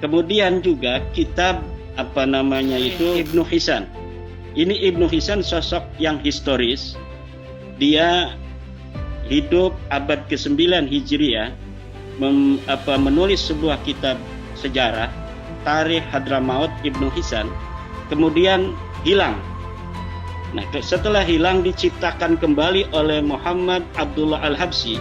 Kemudian juga kitab Ibnu Hisan. Ini Ibnu Hisan sosok yang historis. Dia hidup abad ke-9 Hijriah, menulis sebuah kitab sejarah, Tarikh Hadramaut Ibnu Hisan, kemudian hilang. Nah, setelah hilang diciptakan kembali oleh Muhammad Abdullah Al-Habsyi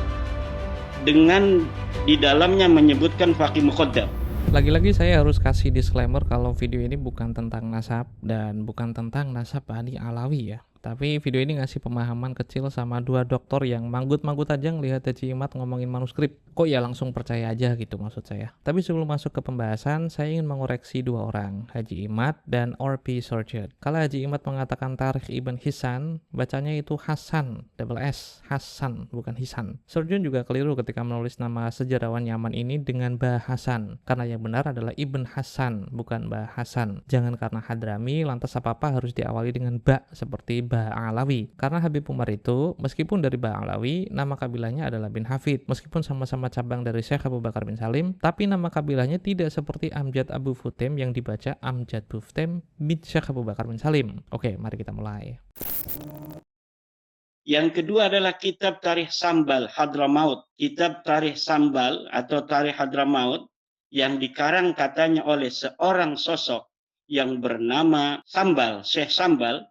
dengan di dalamnya menyebutkan Faqih Muqaddam. Lagi-lagi saya harus kasih disclaimer kalau video ini bukan tentang nasab dan bukan tentang nasab Bani Alawi ya. Tapi video ini ngasih pemahaman kecil sama dua doktor yang manggut-manggut aja ngelihat Haji Imad ngomongin manuskrip. Kok ya langsung percaya aja gitu maksud saya. Tapi sebelum masuk ke pembahasan, saya ingin mengoreksi dua orang, Haji Imad dan R.P. Sargent. Kalau Haji Imad mengatakan Tarikh Ibn Hisan, bacanya itu Hasan, double S, Hasan, bukan Hisan. Sargent juga keliru ketika menulis nama sejarawan Yaman ini dengan Ba Hasan, karena yang benar adalah Ibn Hasan, bukan Ba Hasan. Jangan karena Hadrami, lantas apa-apa harus diawali dengan Ba, seperti Ba Alawi. Karena Habib Umar itu, meskipun dari Ba Alawi, nama kabilahnya adalah bin Hafid. Meskipun sama-sama cabang dari Syekh Abu Bakar bin Salim, tapi nama kabilahnya tidak seperti Amjad Abu Futem yang dibaca Amjad Buftem bin Syekh Abu Bakar bin Salim. Oke, mari kita mulai. Yang kedua adalah kitab Tarikh Sambal Hadramaut. Kitab Tarikh Sambal atau Tarikh Hadramaut yang dikarang katanya oleh seorang sosok yang bernama Sambal, Syekh Sambal,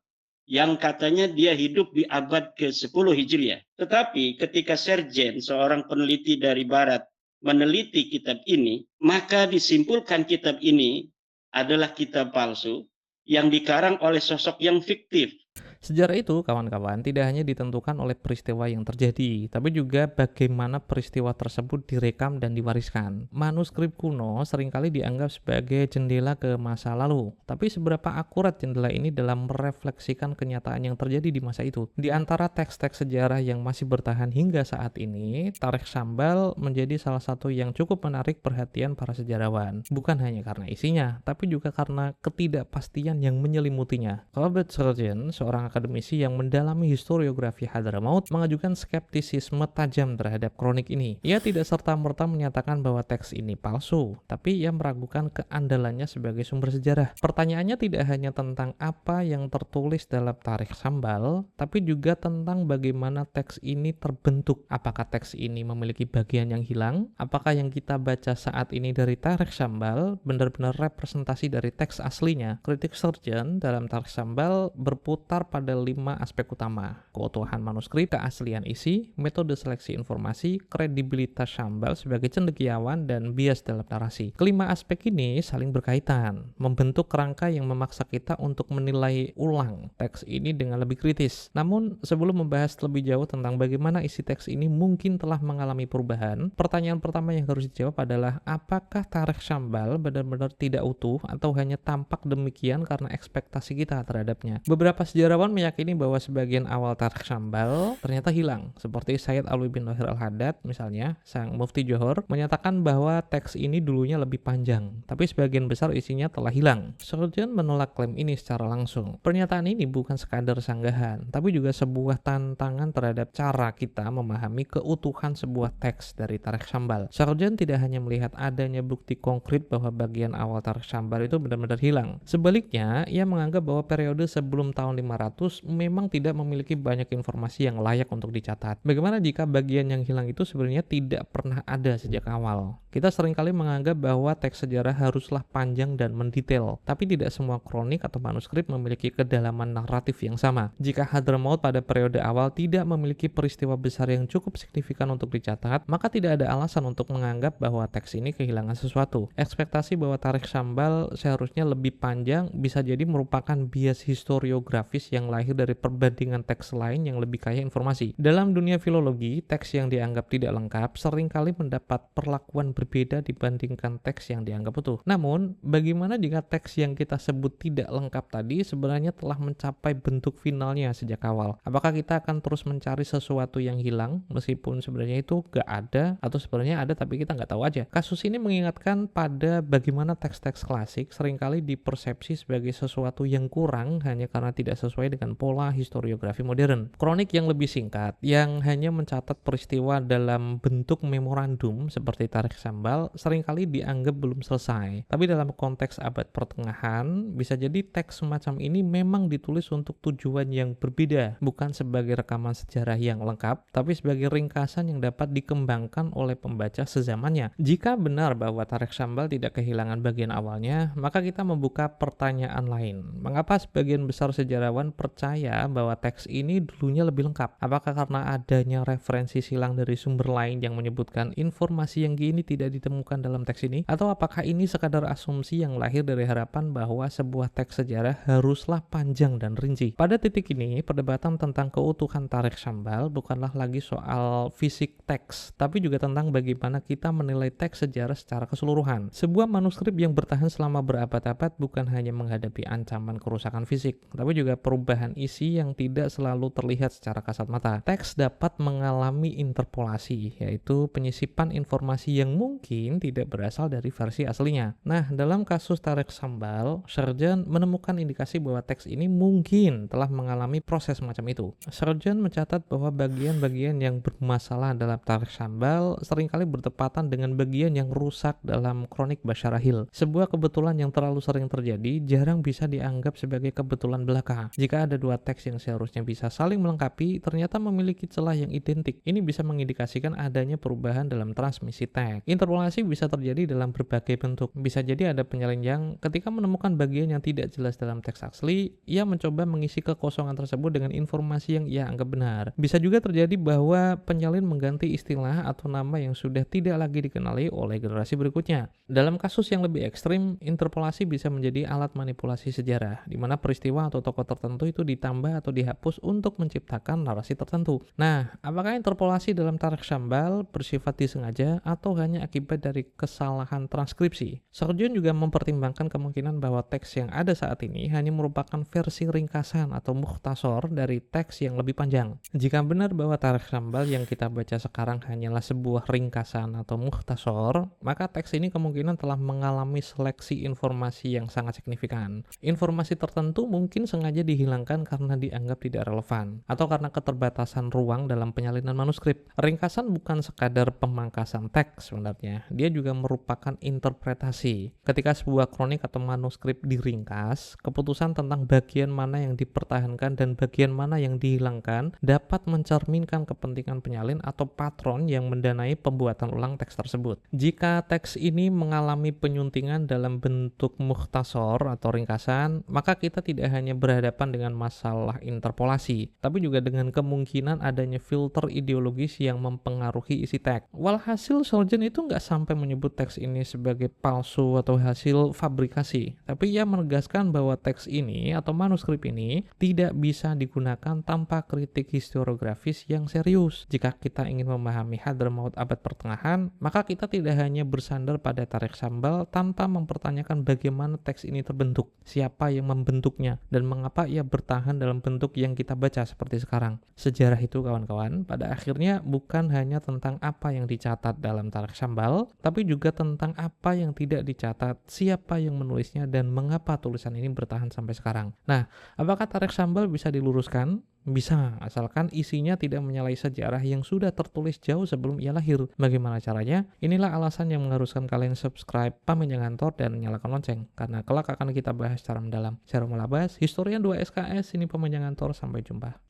yang katanya dia hidup di abad ke-10 Hijriah. Tetapi ketika Sargent, seorang peneliti dari Barat, meneliti kitab ini, maka disimpulkan kitab ini adalah kitab palsu yang dikarang oleh sosok yang fiktif. Sejarah itu, kawan-kawan, tidak hanya ditentukan oleh peristiwa yang terjadi, tapi juga bagaimana peristiwa tersebut direkam dan diwariskan. Manuskrip kuno seringkali dianggap sebagai jendela ke masa lalu, tapi seberapa akurat jendela ini dalam merefleksikan kenyataan yang terjadi di masa itu? Di antara teks-teks sejarah yang masih bertahan hingga saat ini, Tarikh Sambal menjadi salah satu yang cukup menarik perhatian para sejarawan. Bukan hanya karena isinya, tapi juga karena ketidakpastian yang menyelimutinya. Albert Sargent, seorang akademisi yang mendalami historiografi Hadramaut, mengajukan skeptisisme tajam terhadap kronik ini. Ia tidak serta-merta menyatakan bahwa teks ini palsu, tapi ia meragukan keandalannya sebagai sumber sejarah. Pertanyaannya tidak hanya tentang apa yang tertulis dalam Tarikh Sambal, tapi juga tentang bagaimana teks ini terbentuk. Apakah teks ini memiliki bagian yang hilang? Apakah yang kita baca saat ini dari Tarikh Sambal benar-benar representasi dari teks aslinya? Kritik Sargent dalam Tarikh Sambal berputar pada 5 aspek utama: keutuhan manuskrip, keaslian isi, metode seleksi informasi, kredibilitas Sambal sebagai cendekiawan, dan bias dalam narasi. Kelima aspek ini saling berkaitan, membentuk kerangka yang memaksa kita untuk menilai ulang teks ini dengan lebih kritis. Namun, sebelum membahas lebih jauh tentang bagaimana isi teks ini mungkin telah mengalami perubahan, pertanyaan pertama yang harus dijawab adalah apakah Tarikh Sambal benar-benar tidak utuh atau hanya tampak demikian karena ekspektasi kita terhadapnya. Beberapa sejarawan meyakini bahwa sebagian awal Tarikh Sambal ternyata hilang, seperti Sayyid Alwi bin Thohir Al-Haddad misalnya, sang mufti Johor, menyatakan bahwa teks ini dulunya lebih panjang, tapi sebagian besar isinya telah hilang. Sargent menolak klaim ini secara langsung. Pernyataan ini bukan sekadar sanggahan, tapi juga sebuah tantangan terhadap cara kita memahami keutuhan sebuah teks dari Tarikh Sambal. Sargent tidak hanya melihat adanya bukti konkret bahwa bagian awal Tarikh Sambal itu benar-benar hilang. Sebaliknya, ia menganggap bahwa periode sebelum tahun 500 memang tidak memiliki banyak informasi yang layak untuk dicatat. Bagaimana jika bagian yang hilang itu sebenarnya tidak pernah ada sejak awal? Kita seringkali menganggap bahwa teks sejarah haruslah panjang dan mendetail, tapi tidak semua kronik atau manuskrip memiliki kedalaman naratif yang sama. Jika Hadramaut pada periode awal tidak memiliki peristiwa besar yang cukup signifikan untuk dicatat, maka tidak ada alasan untuk menganggap bahwa teks ini kehilangan sesuatu. Ekspektasi bahwa Tarikh Sambal seharusnya lebih panjang bisa jadi merupakan bias historiografis yang lahir dari perbandingan teks lain yang lebih kaya informasi. Dalam dunia filologi, teks yang dianggap tidak lengkap seringkali mendapat perlakuan berbeda dibandingkan teks yang dianggap utuh. Namun, bagaimana jika teks yang kita sebut tidak lengkap tadi sebenarnya telah mencapai bentuk finalnya sejak awal? Apakah kita akan terus mencari sesuatu yang hilang meskipun sebenarnya itu gak ada, atau sebenarnya ada tapi kita nggak tahu aja? Kasus ini mengingatkan pada bagaimana teks-teks klasik seringkali dipersepsi sebagai sesuatu yang kurang hanya karena tidak sesuai dengan dengan pola historiografi modern. Kronik yang lebih singkat, yang hanya mencatat peristiwa dalam bentuk memorandum seperti Tarikh Sambal, seringkali dianggap belum selesai. Tapi dalam konteks abad pertengahan, bisa jadi teks semacam ini memang ditulis untuk tujuan yang berbeda, bukan sebagai rekaman sejarah yang lengkap, tapi sebagai ringkasan yang dapat dikembangkan oleh pembaca sezamannya. Jika benar bahwa Tarikh Sambal tidak kehilangan bagian awalnya, maka kita membuka pertanyaan lain. Mengapa sebagian besar sejarawan percaya bahwa teks ini dulunya lebih lengkap? Apakah karena adanya referensi silang dari sumber lain yang menyebutkan informasi yang kini tidak ditemukan dalam teks ini? Atau apakah ini sekadar asumsi yang lahir dari harapan bahwa sebuah teks sejarah haruslah panjang dan rinci? Pada titik ini, perdebatan tentang keutuhan Tarikh Sambal bukanlah lagi soal fisik teks, tapi juga tentang bagaimana kita menilai teks sejarah secara keseluruhan. Sebuah manuskrip yang bertahan selama berabad-abad bukan hanya menghadapi ancaman kerusakan fisik, tapi juga perubahan isi yang tidak selalu terlihat secara kasat mata. Teks dapat mengalami interpolasi, yaitu penyisipan informasi yang mungkin tidak berasal dari versi aslinya. Nah, dalam kasus Tarikh Sambal, Sargent menemukan indikasi bahwa teks ini mungkin telah mengalami proses semacam itu. Sargent mencatat bahwa bagian-bagian yang bermasalah dalam Tarikh Sambal seringkali bertepatan dengan bagian yang rusak dalam kronik Basharahil. Sebuah kebetulan yang terlalu sering terjadi jarang bisa dianggap sebagai kebetulan belaka. Jika ada dua teks yang seharusnya bisa saling melengkapi, ternyata memiliki celah yang identik. Ini bisa mengindikasikan adanya perubahan dalam transmisi teks. Interpolasi bisa terjadi dalam berbagai bentuk. Bisa jadi ada penyalin yang ketika menemukan bagian yang tidak jelas dalam teks asli, ia mencoba mengisi kekosongan tersebut dengan informasi yang ia anggap benar. Bisa juga terjadi bahwa penyalin mengganti istilah atau nama yang sudah tidak lagi dikenali oleh generasi berikutnya. Dalam kasus yang lebih ekstrim, interpolasi bisa menjadi alat manipulasi sejarah, di mana peristiwa atau tokoh tertentu itu ditambah atau dihapus untuk menciptakan narasi tertentu. Nah, apakah interpolasi dalam Tarikh Sambal bersifat disengaja atau hanya akibat dari kesalahan transkripsi? Sargent juga mempertimbangkan kemungkinan bahwa teks yang ada saat ini hanya merupakan versi ringkasan atau mukhtasar dari teks yang lebih panjang. Jika benar bahwa Tarikh Sambal yang kita baca sekarang hanyalah sebuah ringkasan atau mukhtasar, maka teks ini kemungkinan telah mengalami seleksi informasi yang sangat signifikan. Informasi tertentu mungkin sengaja dihilangkan karena dianggap tidak relevan, atau karena keterbatasan ruang dalam penyalinan manuskrip. Ringkasan bukan sekadar pemangkasan teks sebenarnya, dia juga merupakan interpretasi. Ketika sebuah kronik atau manuskrip diringkas, keputusan tentang bagian mana yang dipertahankan dan bagian mana yang dihilangkan dapat mencerminkan kepentingan penyalin atau patron yang mendanai pembuatan ulang teks tersebut. Jika teks ini mengalami penyuntingan dalam bentuk mukhtasar atau ringkasan, maka kita tidak hanya berhadapan dengan masalah interpolasi, tapi juga dengan kemungkinan adanya filter ideologis yang mempengaruhi isi teks. Walhasil Sargent itu nggak sampai menyebut teks ini sebagai palsu atau hasil fabrikasi, tapi ia menegaskan bahwa teks ini atau manuskrip ini tidak bisa digunakan tanpa kritik historiografis yang serius. Jika kita ingin memahami Hadramaut abad pertengahan, maka kita tidak hanya bersandar pada Tarikh Sambal tanpa mempertanyakan bagaimana teks ini terbentuk, siapa yang membentuknya, dan mengapa ia bertahan dalam bentuk yang kita baca seperti sekarang. Sejarah itu, kawan-kawan, pada akhirnya bukan hanya tentang apa yang dicatat dalam Tarikh Sambal, tapi juga tentang apa yang tidak dicatat, siapa yang menulisnya, dan mengapa tulisan ini bertahan sampai sekarang. Nah, apakah Tarikh Sambal bisa diluruskan? Bisa, asalkan isinya tidak menyalahi sejarah yang sudah tertulis jauh sebelum ia lahir. Bagaimana caranya? Inilah alasan yang mengharuskan kalian subscribe Pamenjang Kantor dan nyalakan lonceng, karena kelak akan kita bahas secara mendalam. Saya Romo Labas, Historian 2 SKS, ini Pamenjang Kantor, sampai jumpa.